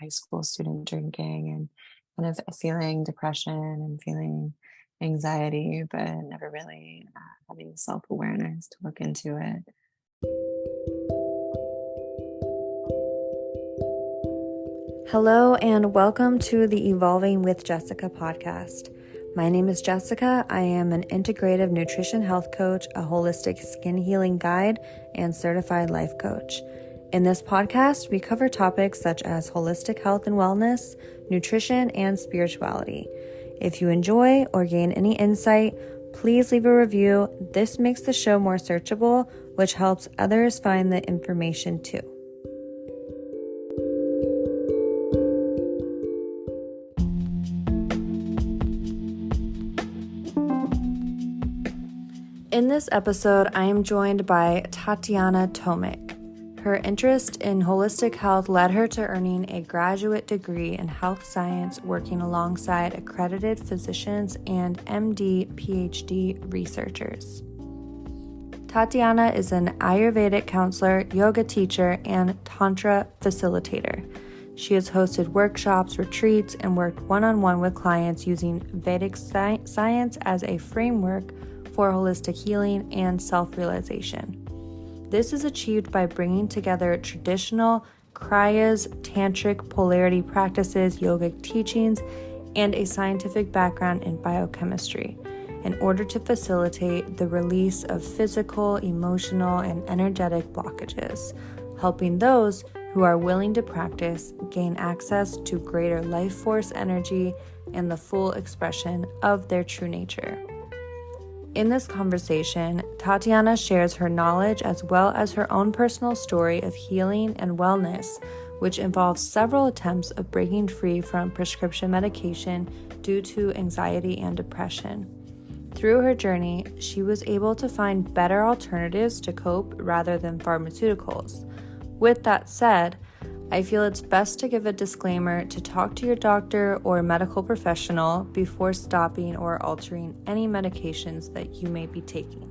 high school student drinking and kind of feeling depression and feeling anxiety, but never really having self awareness to look into it. Hello, and welcome to the Evolving with Jessica podcast. My name is Jessica. I am an integrative nutrition health coach, a holistic skin healing guide, and certified life coach. In this podcast, we cover topics such as holistic health and wellness, nutrition, and spirituality. If you enjoy or gain any insight, please leave a review. This makes the show more searchable, which helps others find the information too. In this episode, I am joined by Tatiana Tomich. Her interest in holistic health led her to earning a graduate degree in health science, working alongside accredited physicians and MD, PhD researchers. Tatiana is an Ayurvedic counselor, yoga teacher, and Tantra facilitator. She has hosted workshops, retreats, and worked one-on-one with clients using Vedic science as a framework for holistic healing and self-realization. This is achieved by bringing together traditional kriyas, tantric polarity practices, yogic teachings, and a scientific background in biochemistry in order to facilitate the release of physical, emotional, and energetic blockages, helping those who are willing to practice gain access to greater life force energy and the full expression of their true nature. In this conversation, Tatiana shares her knowledge as well as her own personal story of healing and wellness, which involves several attempts of breaking free from prescription medication due to anxiety and depression. Through her journey, she was able to find better alternatives to cope rather than pharmaceuticals. With that said, I feel it's best to give a disclaimer to talk to your doctor or medical professional before stopping or altering any medications that you may be taking.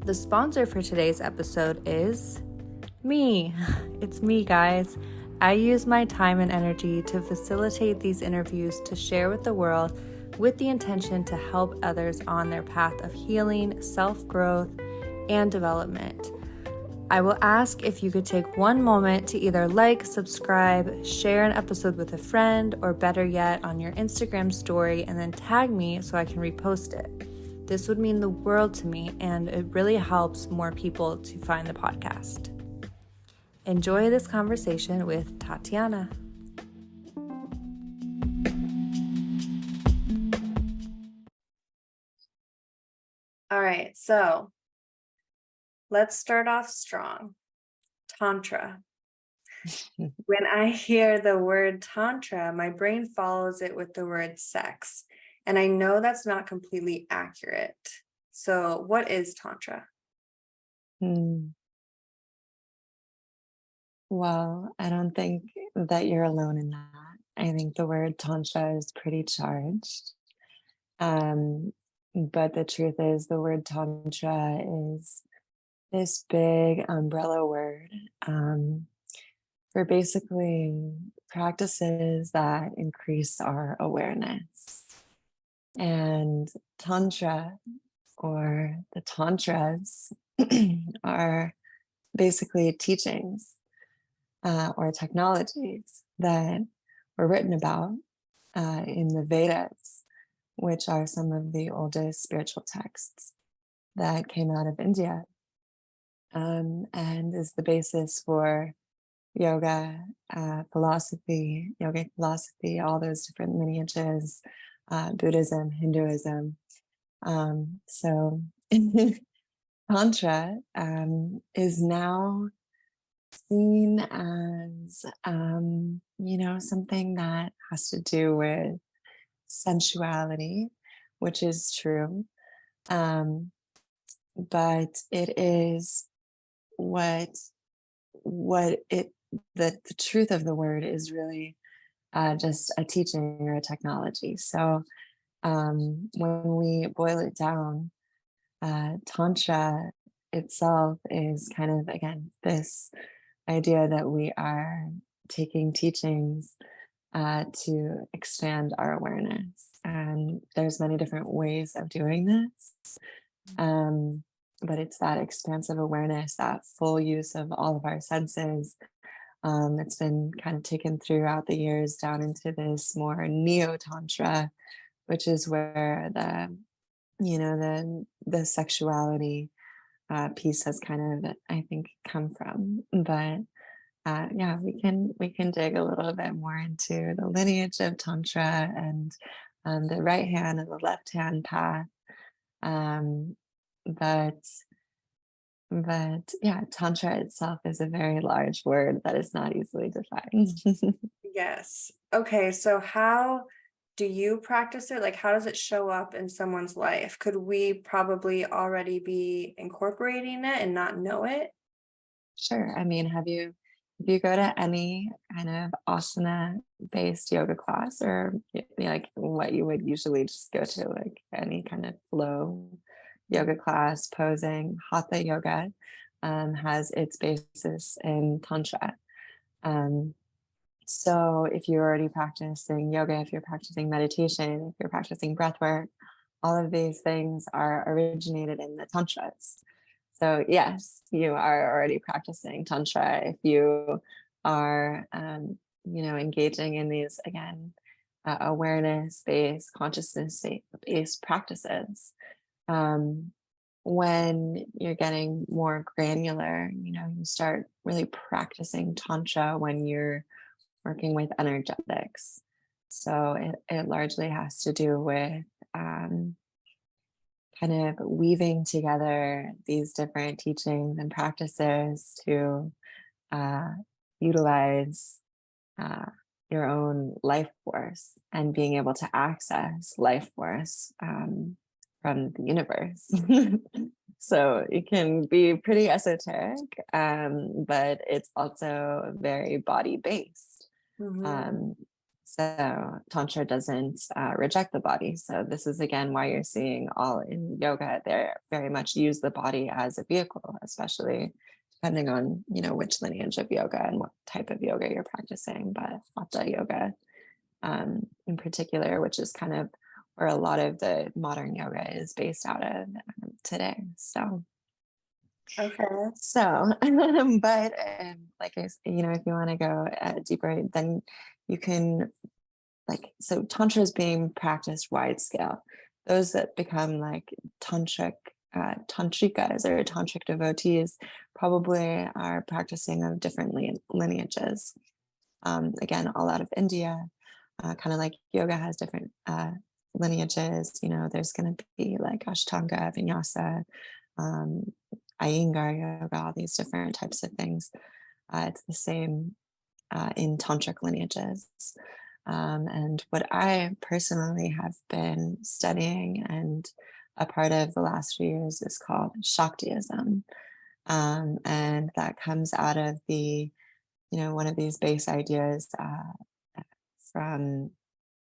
The sponsor for today's episode is me. It's me, guys. I use my time and energy to facilitate these interviews to share with the world with the intention to help others on their path of healing, self-growth, and development. I will ask if you could take one moment to either like, subscribe, share an episode with a friend, or better yet, on your Instagram story, and then tag me so I can repost it. This would mean the world to me, and it really helps more people to find the podcast. Enjoy this conversation with Tatiana. All right, so let's start off strong. Tantra. When I hear the word Tantra, my brain follows it with the word sex. And I know that's not completely accurate. So what is Tantra? Well, I don't think that you're alone in that. I think the word Tantra is pretty charged. But the truth is, the word Tantra is this big umbrella word for basically practices that increase our awareness. And Tantra, or the Tantras, are basically teachings or technologies that were written about in the Vedas, which are some of the oldest spiritual texts that came out of India, and is the basis for yoga, philosophy, yogic philosophy, all those different lineages, Buddhism, Hinduism. So Tantra is now seen as, something that has to do with sensuality, which is true. But it is the truth of the word is really just a teaching or a technology. So when we boil it down, Tantra itself is kind of, again, this idea that we are taking teachings to expand our awareness. And there's many different ways of doing this. But it's that expansive awareness, that full use of all of our senses, that's been kind of taken throughout the years down into this more neo-tantra, which is where the sexuality piece has kind of, I think, come from. But yeah, we can dig a little bit more into the lineage of tantra and the right hand and the left hand path. Um, but yeah, tantra itself is a very large word that is not easily defined. Yes. Okay, so how do you practice it? Like, how does it show up in someone's life? Could we probably already be incorporating it and not know it? Sure. I mean, if you go to any kind of asana based yoga class, or like what you would usually just go to, like any kind of flow yoga class, posing, hatha yoga has its basis in tantra. Um, so if you're already practicing yoga, if you're practicing meditation, if you're practicing breath work, all of these things are originated in the tantras. So yes, you are already practicing tantra if you are, engaging in these, again, awareness-based, consciousness-based practices. Um, when you're getting more granular, you start really practicing tantra when you're working with energetics. So it largely has to do with um, kind of weaving together these different teachings and practices to uh, utilize uh, your own life force and being able to access life force from the universe. So it can be pretty esoteric, but it's also very body based. Mhm. Um, so Tantra doesn't reject the body. So this is again why you're seeing all in yoga, they very much use the body as a vehicle, especially depending on which lineage of yoga and what type of yoga you're practicing. But hatha yoga, in particular, which is kind of where a lot of the modern yoga is based out of today. So Okay. so, but like if you want to go deeper, then you can so tantra is being practiced wide scale. Those that become like tantrikas or tantric devotees probably are practicing of different lineages. Again, all out of India, kind of like yoga has different lineages. There's going to be like Ashtanga, Vinyasa, um, Iyengar yoga, all these different types of things. It's the same in tantric lineages. And what I personally have been studying and a part of the last few years is called Shaktiism. And that comes out of one of these base ideas from,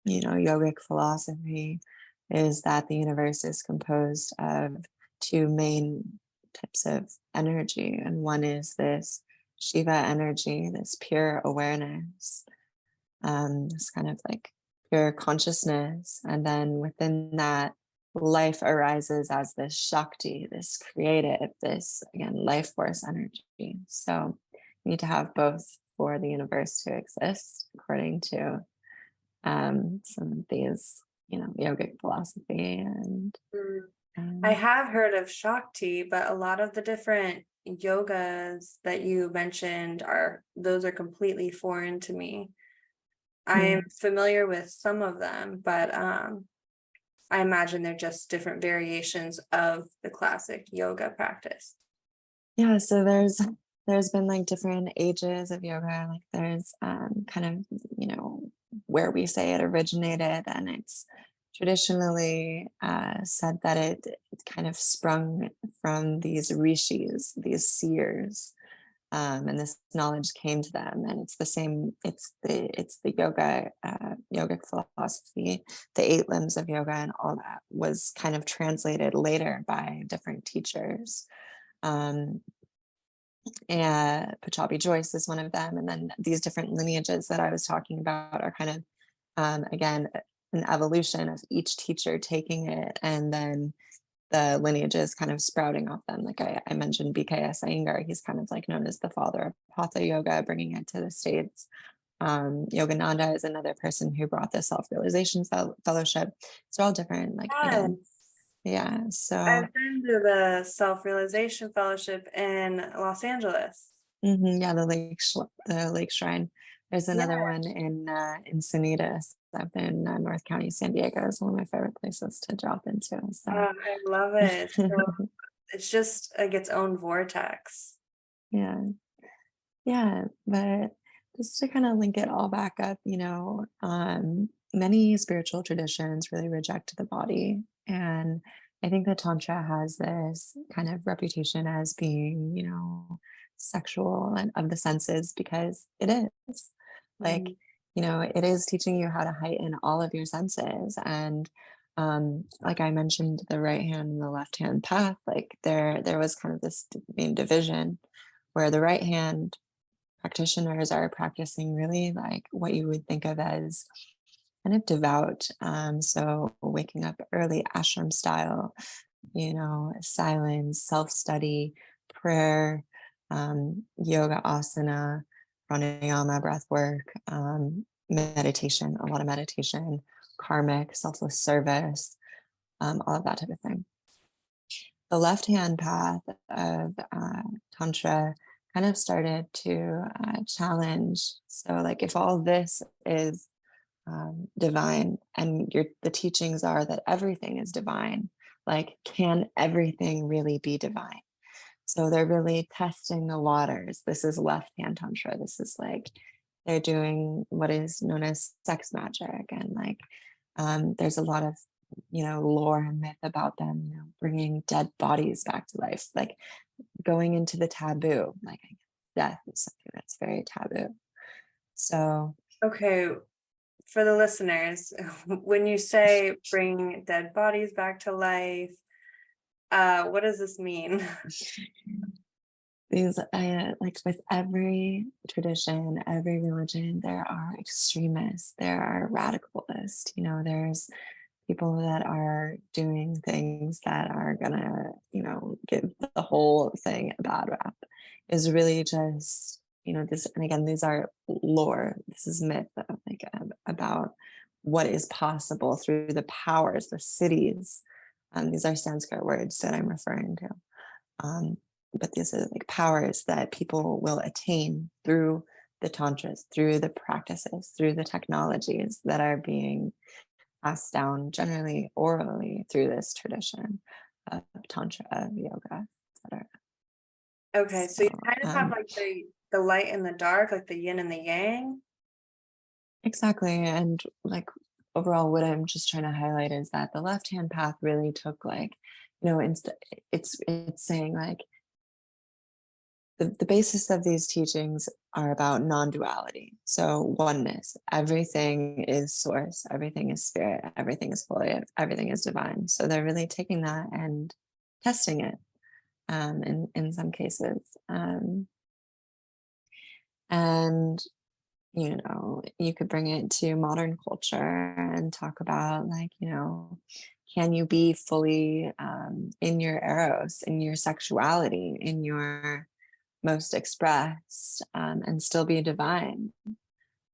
yogic philosophy is that the universe is composed of two main types of energy. And one is this Shiva energy, this pure awareness, this kind of like pure consciousness. And then within that, life arises as this Shakti, this creative, this again, life force energy. So you need to have both for the universe to exist, according to some of these, yogic philosophy and Mm. I um, have heard of Shakti, but a lot of the different yogas that you mentioned are completely foreign to me. I'm mm. familiar with some of them, but I imagine they're just different variations of the classic yoga practice. Yeah, so there's been like different ages of yoga. Like there's kind of, where we say it originated, and it's traditionally said that it kind of sprung from these rishis, these seers, and this knowledge came to them. And it's the same. It's the yoga, yogic philosophy, the 8 limbs of yoga, and all that was kind of translated later by different teachers. Um, And Pachabi Joyce is one of them. And then these different lineages that I was talking about are kind of, again, an evolution of each teacher taking it and then the lineages kind of sprouting off them. Like I mentioned BKS Iyengar, he's kind of like known as the father of Hatha yoga, bringing it to the States. Yogananda is another person who brought the self-realization fellowship. It's all different, like Yes. again, yeah. So I've been to the self-realization fellowship in Los Angeles. yeah, the Lake Shrine. There's Yeah. another one in Encinitas up in North County, San Diego. Is one of my favorite places to drop into. So I love it. So it's just like its own vortex. yeah, yeah. But just to kind of link it all back up, many spiritual traditions really reject the body, and I think that Tantra has this kind of reputation as being, sexual and of the senses because it is. Like, Mhm. it is teaching you how to heighten all of your senses. And like I mentioned, the right hand and the left hand path, like there was kind of this main division where the right hand practitioners are practicing really like what you would think of as kind of devout. So waking up early ashram style, silence, self-study, prayer, yoga asana, pranayama, breath work, meditation, a lot of meditation, karmic, selfless service, all of that type of thing. The left-hand path of Tantra kind of started to challenge. So, like, if all this is divine and the teachings are that everything is divine, like, can everything really be divine? So they're really testing the waters. This is left-hand Tantra. This is like they're doing what is known as sex magic. And like there's a lot of, lore and myth about them, bringing dead bodies back to life, like going into the taboo, like death is something that's very taboo. So Okay, for the listeners, when you say bring dead bodies back to life, what does this mean? these, like with every tradition, every religion, there are extremists, there are radicalists, there's people that are doing things that are gonna, give the whole thing a bad rap is really just, this, and again, these are lore, this is myth, like about what is possible through the powers, the cities. These are Sanskrit words that I'm referring to. Um, but these are like powers that people will attain through the tantras, through the practices, through the technologies that are being passed down generally orally through this tradition of tantra, of yoga, etc. Okay, so you So kind of have like the light and the dark, like the yin and the yang. exactly, and like overall, what I'm just trying to highlight is that the left hand path really took like, it's saying like the basis of these teachings are about non-duality, so oneness. Everything is source, everything is spirit, everything is fully, everything is divine. So they're really taking that and testing it, in some cases, and you could bring it to modern culture and talk about like, can you be fully in your eros, in your sexuality, in your most expressed, and still be divine?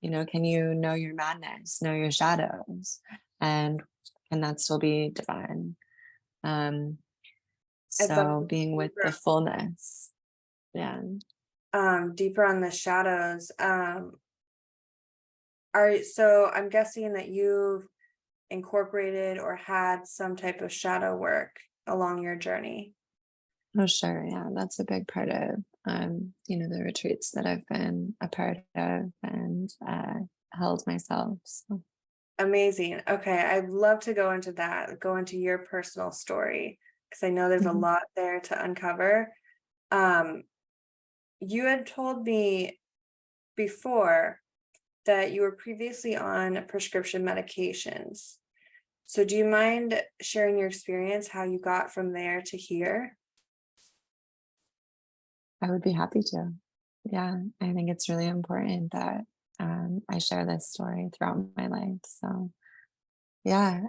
Can you know your madness, know your shadows, and can that still be divine? Um, I'd love so to being go with the fullness, yeah. deeper on the shadows. So I'm guessing that you've incorporated or had some type of shadow work along your journey. Oh, sure. Yeah, that's a big part of, the retreats that I've been a part of and held myself. So, Amazing. Okay, I'd love to go into that, go into your personal story, because I know there's a mhm. lot there to uncover. Um, you had told me before that you were previously on prescription medications. So do you mind sharing your experience, how you got from there to here? I would be happy to. Yeah, I think it's really important that I share this story throughout my life. So, yeah,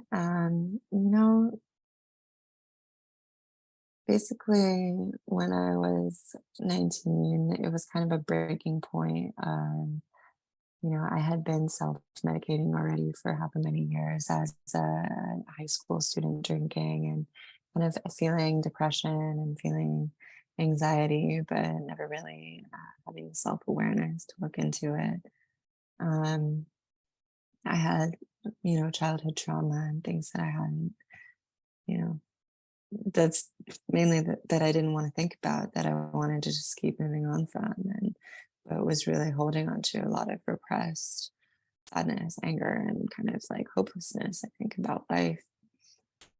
basically, when I was 19, it was kind of a breaking point. I had been self-medicating already for however many years as a high school student, drinking and kind of feeling depression and feeling anxiety, but never really having self-awareness to look into it. Um, I had, childhood trauma and things that I hadn't, you know, that's mainly that I didn't want to think about, that I wanted to just keep moving on from, and but was really holding on to a lot of repressed sadness, anger, and kind of like hopelessness, I think, about life.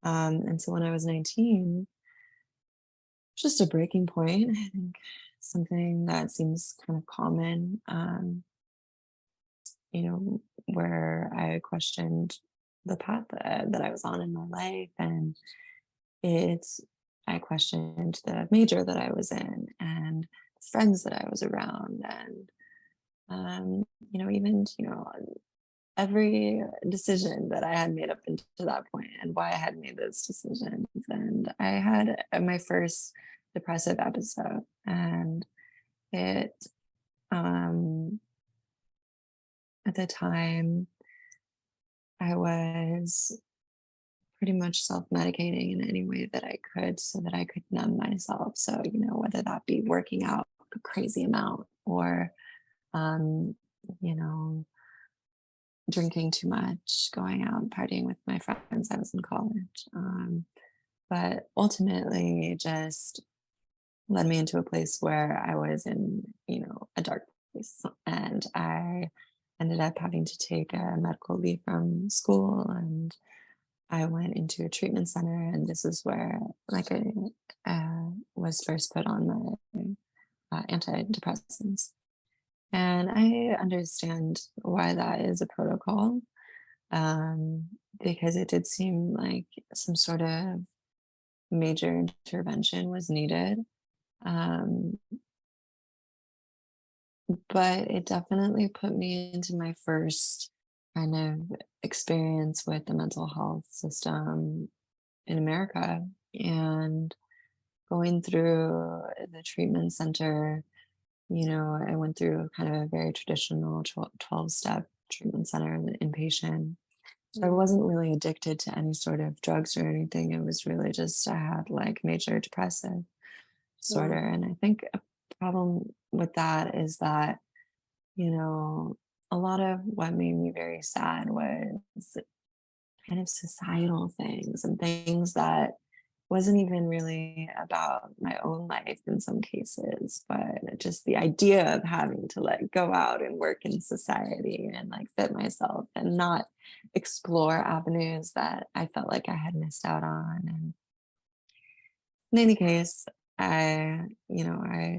And so when I was 19, just a breaking point, I think something that seems kind of common, where I questioned the path that I was on in my life. And it's, I questioned the major that I was in and friends that I was around. And, even, every decision that I had made up until that point and why I had made those decisions. And I had my first depressive episode, and it, um, at the time, I was pretty much self-medicating in any way that I could so that I could numb myself. So, whether that be working out a crazy amount or, um, you know, drinking too much, going out and partying with my friends. I was in college. But ultimately it just led me into a place where I was in, a dark place. And I ended up having to take a medical leave from school, and I went into a treatment center. And this is where, like, I was first put on my antidepressants. And I understand why that is a protocol, um, because it did seem like some sort of major intervention was needed. Um, but it definitely put me into my first kind of experience with the mental health system in America. And going through the treatment center, I went through kind of a very traditional 12-step treatment center, the inpatient. So I wasn't really addicted to any sort of drugs or anything. It was really just I had like major depressive disorder. Mm. And I think a problem with that is that, you know, a lot of what made me very sad was kind of societal things and things that wasn't even really about my own life in some cases, but just the idea of having to like go out and work in society and like fit myself and not explore avenues that I felt like I had missed out on. And in any case, I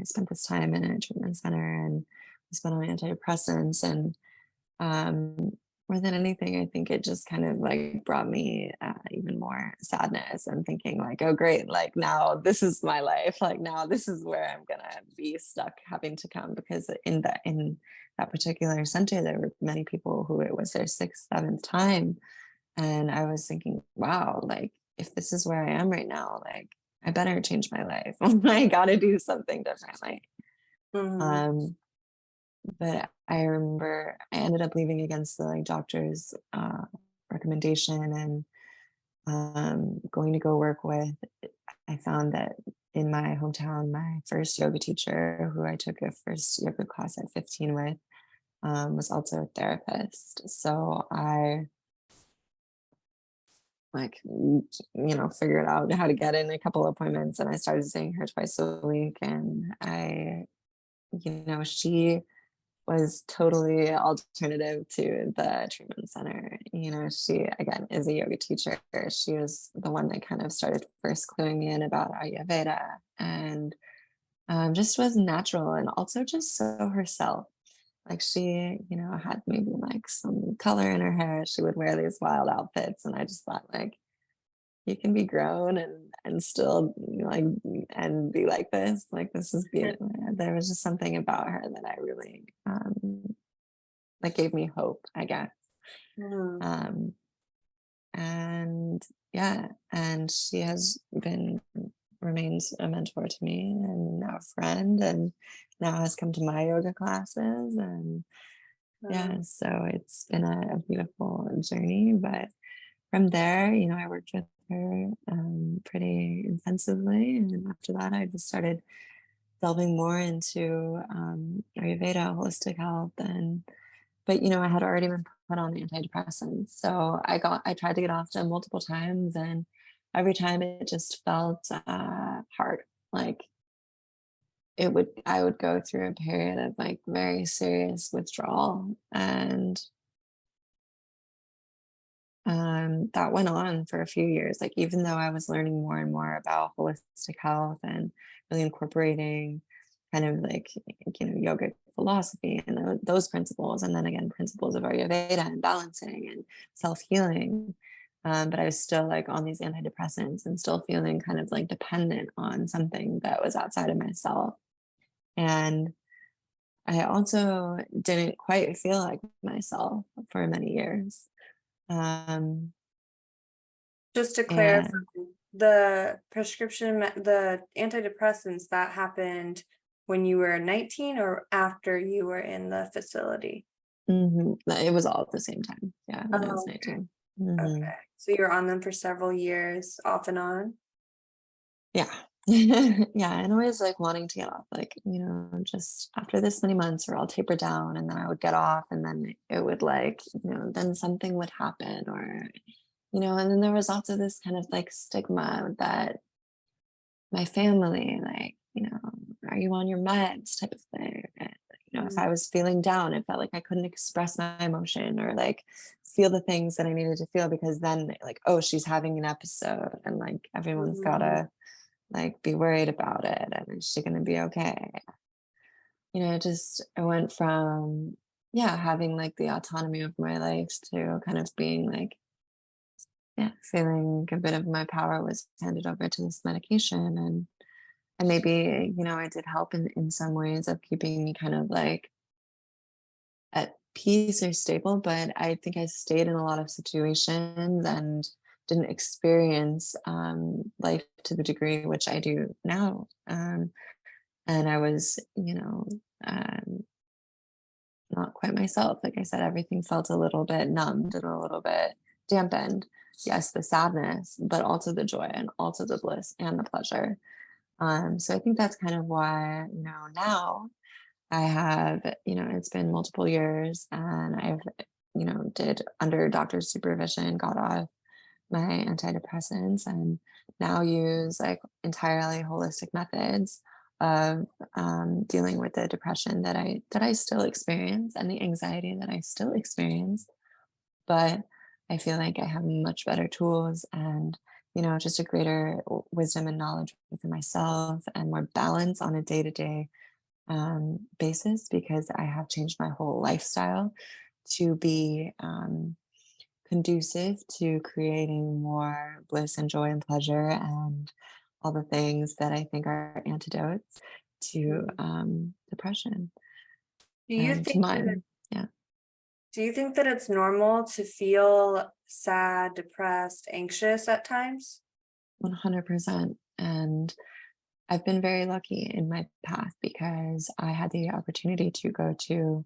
spent this time in a treatment center and was put on antidepressants. And more than anything, I think it just kind of like brought me even more sadness and thinking like, oh, great, like now this is my life. Like now this is where I'm gonna be stuck having to come, because in that particular center, there were many people who it was their sixth, seventh time. And I was thinking, wow, like if this is where I am right now, like I better change my life. I gotta do something differently. Mhm. Um, but I remember I ended up leaving against the like doctor's recommendation, and going to go work with. I found that in my hometown, my first yoga teacher, who I took a first yoga class at 15 with, was also a therapist. So I figured out how to get in a couple appointments, and I started seeing her twice a week. And she was totally alternative to the treatment center. She again is a yoga teacher. She was the one that kind of started first cluing me in about Ayurveda, and just was natural and also just so herself. Like she, had maybe like some color in her hair. She would wear these wild outfits, and I just thought like, you can be grown and still like and be like this. Like this is beautiful. There was just something about her that I really like gave me hope, I guess. Mhm. Um, and yeah, and she has been remains a mentor to me and now a friend, and now has come to my yoga classes. And Mhm. yeah, so it's been a beautiful journey. But from there, I worked with her pretty intensively. And after that, I just started delving more into Ayurveda, holistic health. But I had already been put on antidepressants. So I tried to get off them multiple times. And every time it just felt hard. Like I would go through a period of like very serious withdrawal. And that went on for a few years. Like, even though I was learning more and more about holistic health and really incorporating kind of like, yogic philosophy and those principles, and then again, principles of Ayurveda and balancing and self healing. But I was still like on these antidepressants and still feeling kind of like dependent on something that was outside of myself. And I also didn't quite feel like myself for many years. Um, Just to clarify, and the antidepressants, that happened when you were 19 or after you were in the facility? It was all at the same time. Yeah, when I was Oh, okay. 19. Hmm. Okay. So you were on them for several years, off and on? Yeah. Yeah. And always like wanting to get off, like, just after this many months, or I'll taper down, and then I would get off, and then it would like, then something would happen, or, and then there was also this kind of like stigma that my family, like, are you on your meds type of thing? And, if Mhm. I was feeling down, it felt like I couldn't express my emotion or like feel the things that I needed to feel, because then like, oh, she's having an episode, and like everyone's Mhm. gotta like be worried about it, and is she gonna be okay? I went from, yeah, having like the autonomy of my life to kind of being like, yeah, feeling a bit of my power was handed over to this medication. And maybe, it did help in some ways of keeping me kind of like at peace or stable. But I think I stayed in a lot of situations and didn't experience life to the degree which I do now. And I was, um, not quite myself. Like I said, everything felt a little bit numbed and a little bit dampened. Yes, the sadness, but also the joy and also the bliss and the pleasure. So I think that's kind of why, now I have, it's been multiple years, and I've, did under doctor's supervision, got off my antidepressants, and now use like entirely holistic methods of dealing with the depression that I still experience, and the anxiety that I still experience. But I feel like I have much better tools, and just a greater wisdom and knowledge within myself, and more balance on a day-to-day basis, because I have changed my whole lifestyle to be conducive to creating more bliss and joy and pleasure, and all the things that I think are antidotes to Mhm. depression Do you and to think that mine. Yeah, do you think that it's normal to feel sad, depressed, anxious at times? 100%. And I've been very lucky in my path, because I had the opportunity to go to,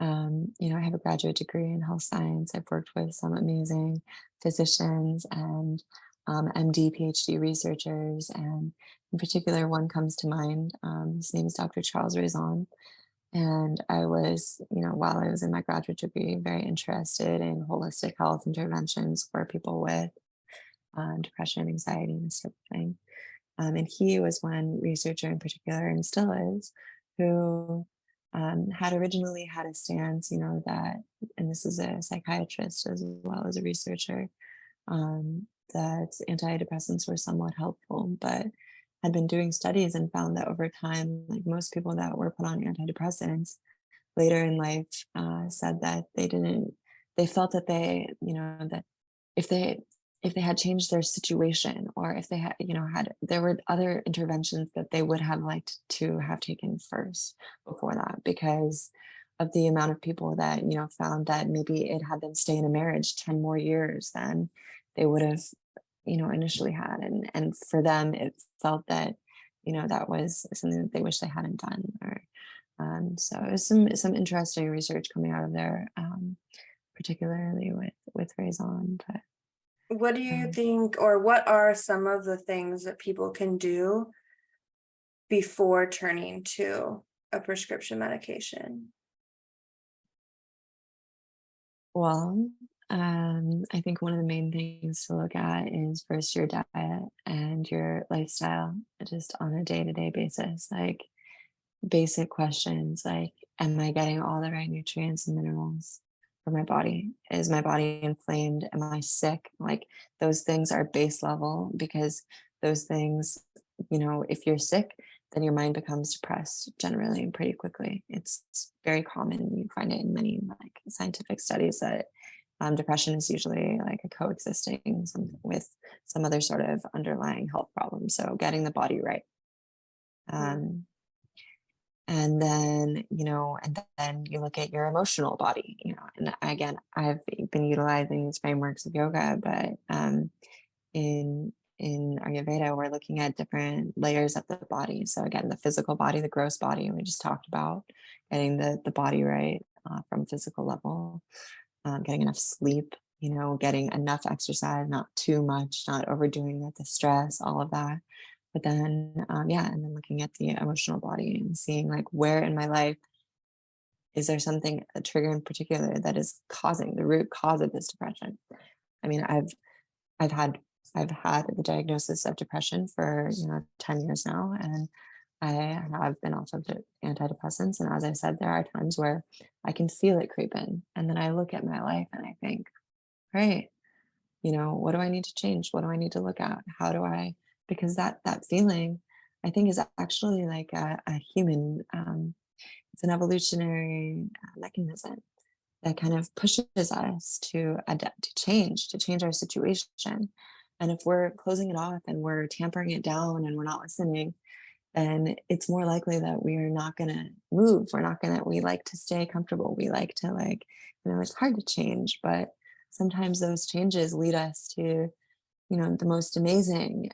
I have a graduate degree in health science. I've worked with some amazing physicians and MD, PhD researchers. And in particular, one comes to mind. His name is Dr. Charles Raison. And I was, while I was in my graduate degree, very interested in holistic health interventions for people with depression, anxiety, and this type of thing. And he was one researcher in particular, and still is, who had originally had a stance, that, and this is a psychiatrist as well as a researcher, that antidepressants were somewhat helpful, but had been doing studies and found that over time, like most people that were put on antidepressants later in life, said that they felt that that if they if they had changed their situation, or if they had, there were other interventions that they would have liked to have taken first before that, because of the amount of people that, found that maybe it had them stay in a marriage 10 more years than they would have, initially had. And for them, it felt that, that was something that they wish they hadn't done. Or so it was some interesting research coming out of there, particularly with raison. But What do you um, think, or what are some of the things that people can do before turning to a prescription medication? Well, I think one of the main things to look at is first your diet and your lifestyle, just on a day-to-day basis. Like basic questions like, am I getting all the right nutrients and minerals for my body? Is my body inflamed? Am I sick? Like those things are base level, because those things, if you're sick, then your mind becomes depressed generally and pretty quickly. It's very common. You find it in many like scientific studies that depression is usually like a coexisting with some other sort of underlying health problem. So getting the body right. Mm. Um, and then you look at your emotional body, and again, I've been utilizing these frameworks of yoga, but in Ayurveda, we're looking at different layers of the body. So again, the physical body, the gross body, we just talked about getting the body right, from physical level, getting enough sleep, getting enough exercise, not too much, not overdoing it, the stress, all of that. But then, yeah, and then looking at the emotional body and seeing like, where in my life is there something, a trigger in particular, that is causing the root cause of this depression. I mean, I've had I've had the diagnosis of depression for 10 years now, and I have been off of the antidepressants. And as I said, there are times where I can feel it creep in, and then I look at my life and I think, right, what do I need to change? What do I need to look at? How do I, because that feeling, I think, is actually like a human, it's an evolutionary mechanism that kind of pushes us to adapt, to change our situation. And if we're closing it off and we're tampering it down and we're not listening, then it's more likely that we are not going to move. We like to stay comfortable. We like to, like, it's hard to change, but sometimes those changes lead us to, the most amazing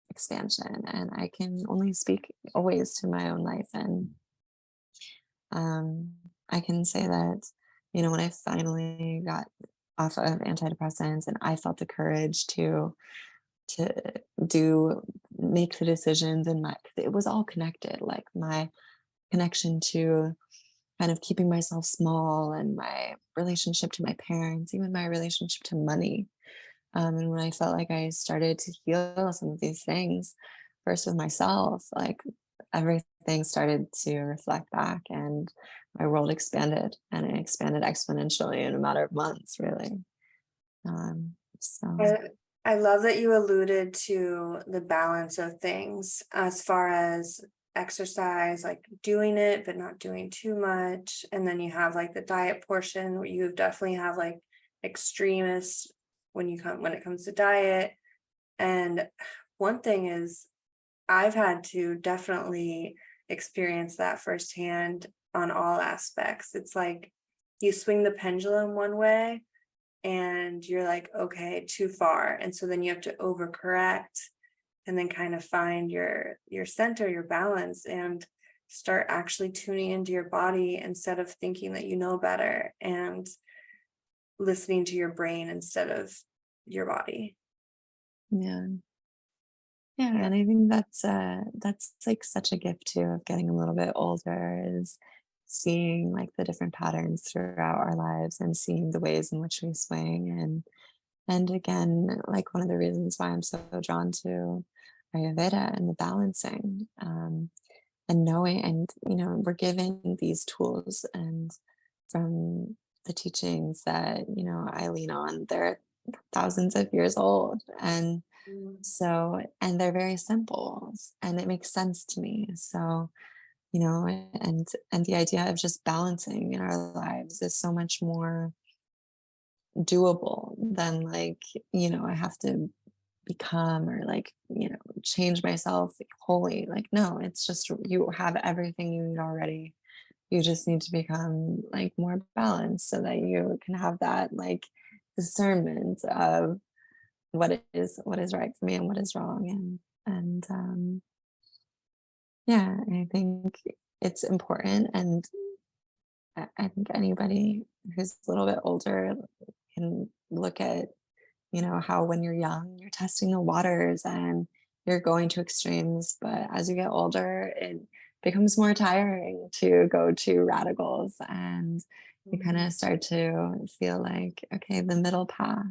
expansion. And I can only speak always to my own life. And um, I can say that, when I finally got off of antidepressants and I felt the courage to do make the decisions, and my it was all connected, like my connection to kind of keeping myself small, and my relationship to my parents, even my relationship to money. And when I felt like I started to heal some of these things, first with myself, like everything started to reflect back, and my world expanded, and it expanded exponentially in a matter of months, really. So I, I love that you alluded to the balance of things as far as exercise, like doing it, but not doing too much. And then you have like the diet portion where you definitely have like extremists when it comes to diet. And one thing is I've had to definitely experience that firsthand on all aspects. It's like you swing the pendulum one way and you're like, okay, too far. And so then you have to overcorrect and then kind of find your center, your balance, and start actually tuning into your body instead of thinking that you know better, and listening to your brain instead of your body. yeah. Yeah, and I think that's like such a gift too of getting a little bit older, is seeing like the different patterns throughout our lives and seeing the ways in which we swing. And again, like one of the reasons why I'm so drawn to Ayurveda and the balancing, and knowing, and we're given these tools, and from the teachings that I lean on, they're thousands of years old. And Mm. so, and they're very simple, and it makes sense to me. So, and the idea of just balancing in our lives is so much more doable than like, I have to become or like, change myself wholly. Like, no, it's just you have everything you need already. You just need to become like more balanced so that you can have that like discernment of what is right for me and what is wrong. And yeah, I think it's important. And I think anybody who's a little bit older can look at, how when you're young, you're testing the waters and you're going to extremes. But as you get older, it becomes more tiring to go to radicals. And you kind Mhm. of start to feel like, okay, the middle path.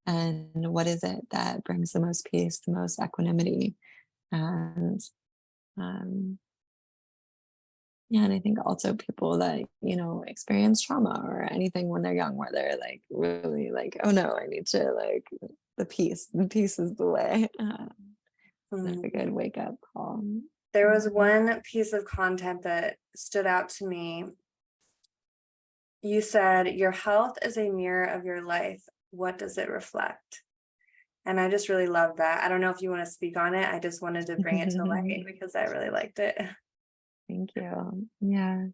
And what is it that brings the most peace, the most equanimity? And um, yeah, and I think also people that, experience trauma or anything when they're young, where they're like really like, oh no, I need to like the peace is the way. That's a Mhm. good wake up call. There was Um, one piece of content that stood out to me. You said, "Your health is a mirror of your life. What does it reflect?" And I just really love that. I don't know if you want to speak on it. I just wanted to bring it to light because I really liked it. Thank you. Yeah.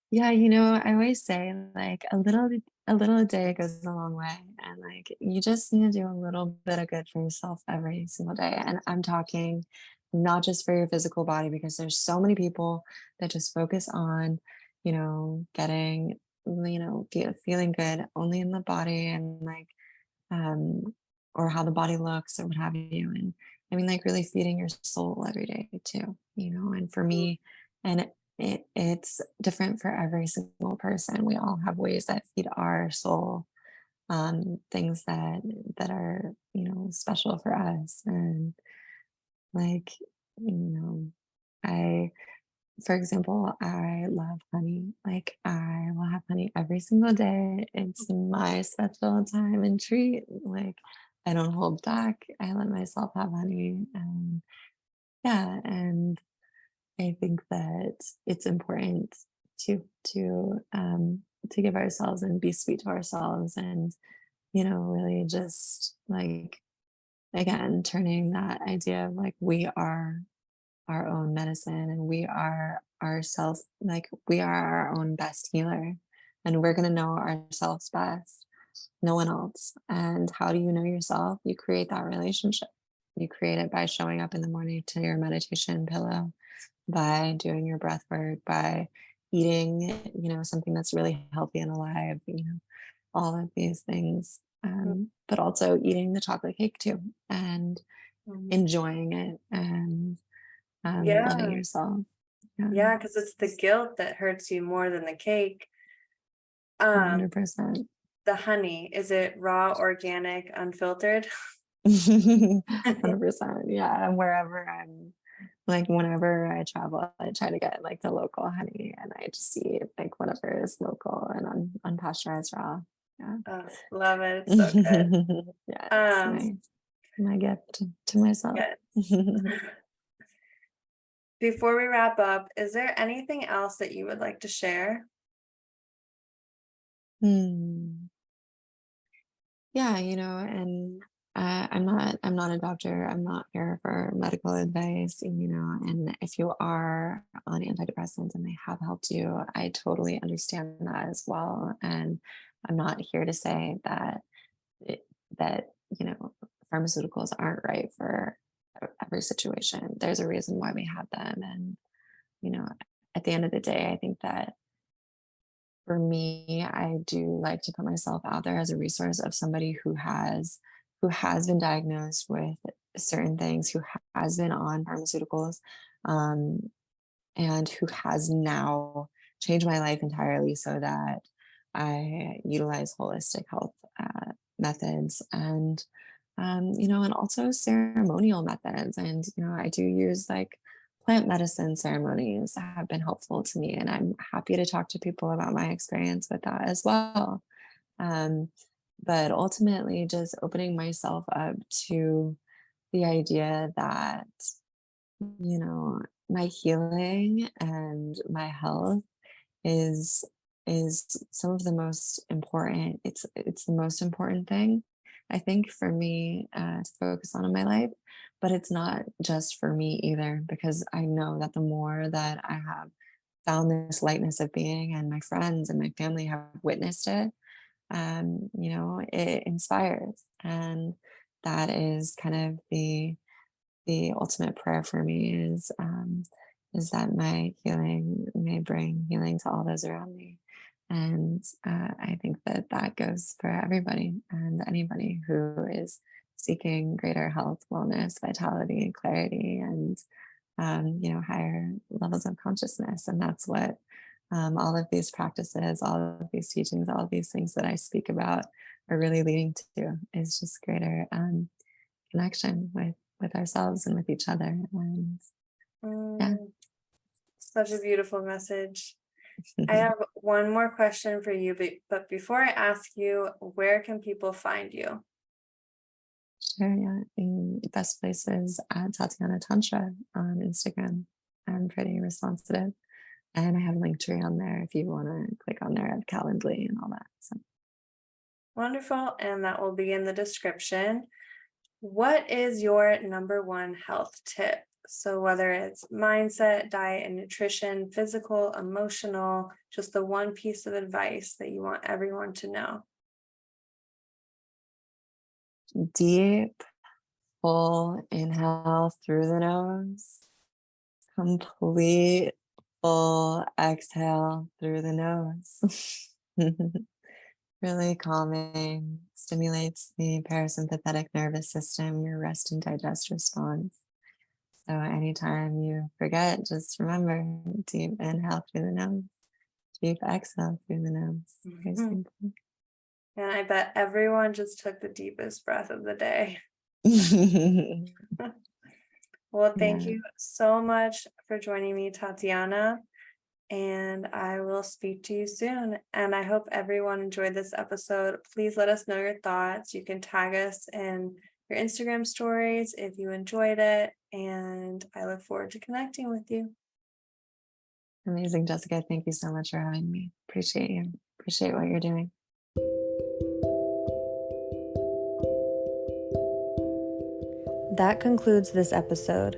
Yeah, I always say like a little a day goes a long way. And like you just need to do a little bit of good for yourself every single day. And I'm talking not just for your physical body, because there's so many people that just focus on, getting, feeling good only in the body and like um, or how the body looks or what have you. And I mean, like really feeding your soul every day too, and for me, and it's different for every single person. We all have ways that feed our soul, things that are, special for us. And like, I, for example, I love honey. Like I will have honey every single day. It's my special time and treat. Like I don't hold back. I let myself have honey. And yeah, and I think that it's important to give ourselves and be sweet to ourselves and, really just like again turning that idea of like we are our own medicine and we are ourselves, like we are our own best healer and we're going to know ourselves best, no one else. And how do you know yourself? You create that relationship. You create it by showing up in the morning to your meditation pillow, by doing your breath work, by eating, something that's really healthy and alive, all of these things. But also eating the chocolate cake too and Mhm. enjoying it and loving Yeah. yourself. Yeah, Yeah, because it's the guilt that hurts you more than the cake. Um, 100%. the honey, is it raw, organic, unfiltered? 100%. Yeah. And wherever I'm like, whenever I travel, I try to get like the local honey and I just eat like whatever is local and unpasteurized raw. Yeah. Oh, love it. It's so good. Yeah. It's Um, my gift to myself. good. Before we wrap up, is there anything else that you would like to share? Hmm. Yeah, and I'm not a doctor. I'm not here for medical advice, and if you are on antidepressants and they have helped you, I totally understand that as well. And I'm not here to say it, that, pharmaceuticals aren't right for every situation. There's a reason why we have them. And, you know, at the end of the day, I think that for me, I do like to put myself out there as a resource of somebody who has been diagnosed with certain things, who has been on pharmaceuticals, um, and who has now changed my life entirely so that I utilize holistic health methods and also ceremonial methods. And, I do use like plant medicine ceremonies that have been helpful to me. And I'm happy to talk to people about my experience with that as well. Um, but ultimately, just opening myself up to the idea that, my healing and my health is is some of the most important. It's the most important thing, I think, for me to focus on in my life. But it's not just for me either, because I know that the more that I have found this lightness of being, and my friends and my family have witnessed it, it inspires. And that is kind of the ultimate prayer for me is that my healing may bring healing to all those around me. And I think that that goes for everybody and anybody who is seeking greater health, wellness, vitality, and clarity, and higher levels of consciousness. And that's what all of these practices, all of these teachings, all of these things that I speak about are really leading to, is just greater connection with ourselves and with each other. And yeah. Such a beautiful message. I have one more question for you, but before I ask you, where can people find you? Sure, yeah. The best place is at Tatiana Tantra on Instagram. I'm pretty responsive. And I have a link tree on there if you want to click on there at Calendly and all that. So Wonderful. And that will be in the description. What is your number one health tip? So whether it's mindset, diet, and nutrition, physical, emotional, just the one piece of advice that you want everyone to know. deep, full inhale through the nose, complete full exhale through the nose. Really calming, stimulates the parasympathetic nervous system, your rest and digest response. So anytime you forget, just remember, deep inhale through the nose, deep exhale through the nose. Very simple. And I bet everyone just took the deepest breath of the day. Well, thank Yeah. you so much for joining me, Tatiana. And I will speak to you soon. And I hope everyone enjoyed this episode. Please let us know your thoughts. You can tag us in your Instagram stories if you enjoyed it. And I look forward to connecting with you. Amazing, Jessica. Thank you so much for having me. Appreciate you. Appreciate what you're doing. That concludes this episode.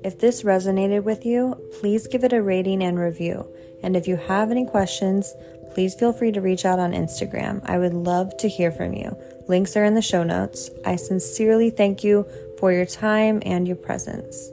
If this resonated with you, please give it a rating and review. And if you have any questions, please feel free to reach out on Instagram. I would love to hear from you. Links are in the show notes. I sincerely thank you for your time and your presence.